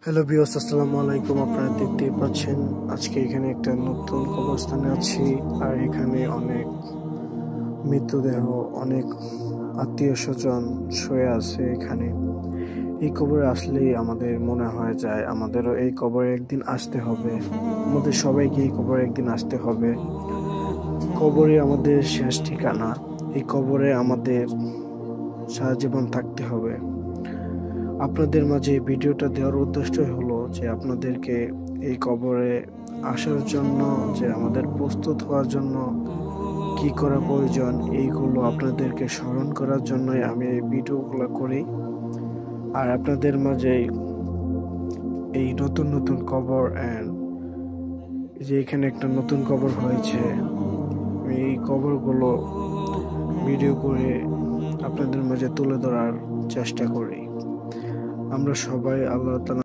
Hello viewers, আসসালামু আলাইকুম। আপনারা দেখতেই পাচ্ছেন আজকে এখানে একটা নতুন কবরস্থানে আছি, আর এখানে অনেক মৃতদেহ, অনেক আত্মীয় স্বজন শুয়ে আছে এখানে। এই কবরে আসলেই আমাদের মনে হয় যায় আমাদেরও এই কবরে একদিন আসতে হবে, আমাদের সবাইকে এই কবরে একদিন আসতে হবে। কবরে আমাদের শেষ ঠিকানা, এই কবরে আমাদের সারা জীবন থাকতে হবে। আপনাদের মাঝে এই ভিডিওটা দেওয়ার উদ্দেশ্যই হলো যে আপনাদেরকে এই কবরে আসার জন্য, যে আমাদের প্রস্তুত হওয়ার জন্য কি করা প্রয়োজন, এইগুলো আপনাদেরকে স্মরণ করার জন্যই আমি এই ভিডিওগুলো করি। আর আপনাদের মাঝে এই নতুন নতুন কবর যে এখানে একটা নতুন কবর হয়েছে, এই কবরগুলো ভিডিও করে আপনাদের মাঝে তুলে ধরার চেষ্টা করি। আমরা সবাই আল্লাহ তাআলা